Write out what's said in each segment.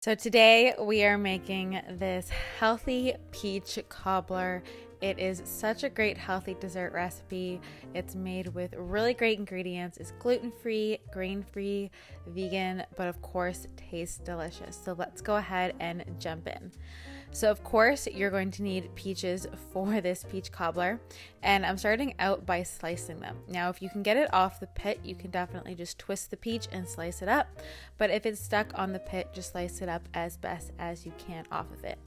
So today we are making this healthy peach cobbler. It is such a great healthy dessert recipe. It's made with really great ingredients. It's gluten-free, grain-free, vegan, but of course tastes delicious. So let's go ahead and jump in. So of course you're going to need peaches for this peach cobbler, and I'm starting out by slicing them. Now if you can get it off the pit, you can definitely just twist the peach and slice it up, but if it's stuck on the pit, just slice it up as best as you can off of it.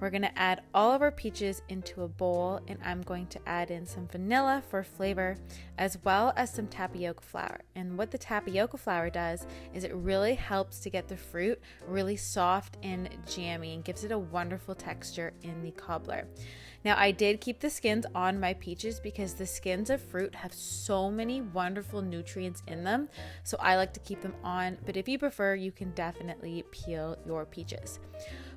We're going to add all of our peaches into a bowl, and I'm going to add in some vanilla for flavor as well as some tapioca flour. And what the tapioca flour does is it really helps to get the fruit really soft and jammy and gives it a wonderful texture in the cobbler. Now I did keep the skins on my peaches because the skins of fruit have so many wonderful nutrients in them, so I like to keep them on, but if you prefer, you can definitely peel your peaches.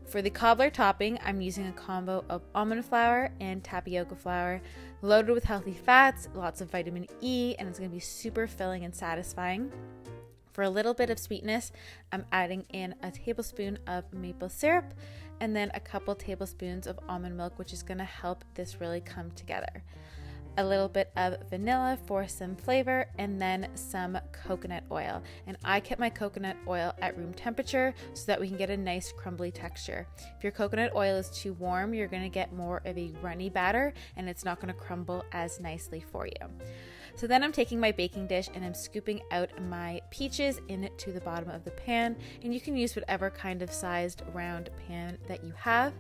For the cobbler topping, I'm using a combo of almond flour and tapioca flour, loaded with healthy fats, lots of vitamin E, and it's going to be super filling and satisfying. For a little bit of sweetness, I'm adding in a tablespoon of maple syrup and then a couple tablespoons of almond milk, which is going to help this really come together. A little bit of vanilla for some flavor, and then some coconut oil. And I kept my coconut oil at room temperature so that we can get a nice crumbly texture. If your coconut oil is too warm, you're going to get more of a runny batter and it's not going to crumble as nicely for you. So then I'm taking my baking dish and I'm scooping out my peaches into the bottom of the pan, and you can use whatever kind of sized round pan that you have.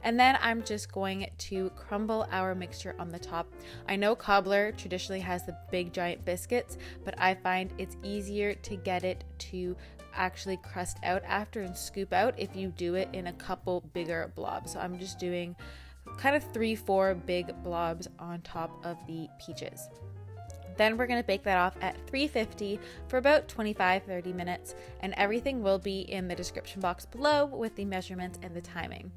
And then I'm just going to crumble our mixture on the top. I know cobbler traditionally has the big giant biscuits, but I find it's easier to get it to actually crust out after and scoop out if you do it in a couple bigger blobs. So I'm just doing kind of 3-4 big blobs on top of the peaches. Then we're going to bake that off at 350 for about 25-30 minutes, and everything will be in the description box below with the measurements and the timing.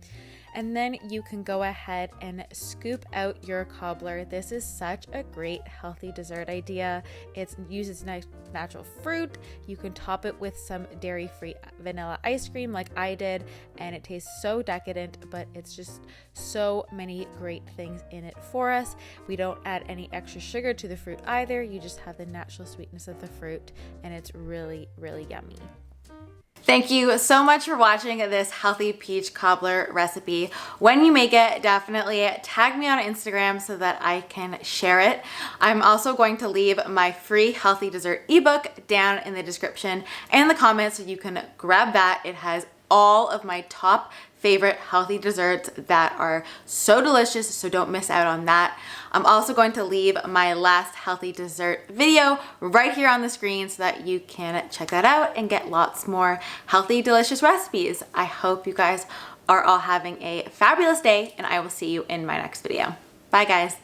And then you can go ahead and scoop out your cobbler. This is such a great healthy dessert idea. It uses nice natural fruit. You can top it with some dairy-free vanilla ice cream like I did, and it tastes so decadent, but it's just so many great things in it for us. We don't add any extra sugar to the fruit either. You just have the natural sweetness of the fruit, and it's really, really yummy. Thank you so much for watching this healthy peach cobbler recipe. When you make it, definitely tag me on Instagram so that I can share it. I'm also going to leave my free healthy dessert ebook down in the description and the comments so you can grab that. It has all of my top favorite healthy desserts that are so delicious, so don't miss out on that. I'm also going to leave my last healthy dessert video right here on the screen so that you can check that out and get lots more healthy, delicious recipes. I hope you guys are all having a fabulous day, and I will see you in my next video. Bye guys.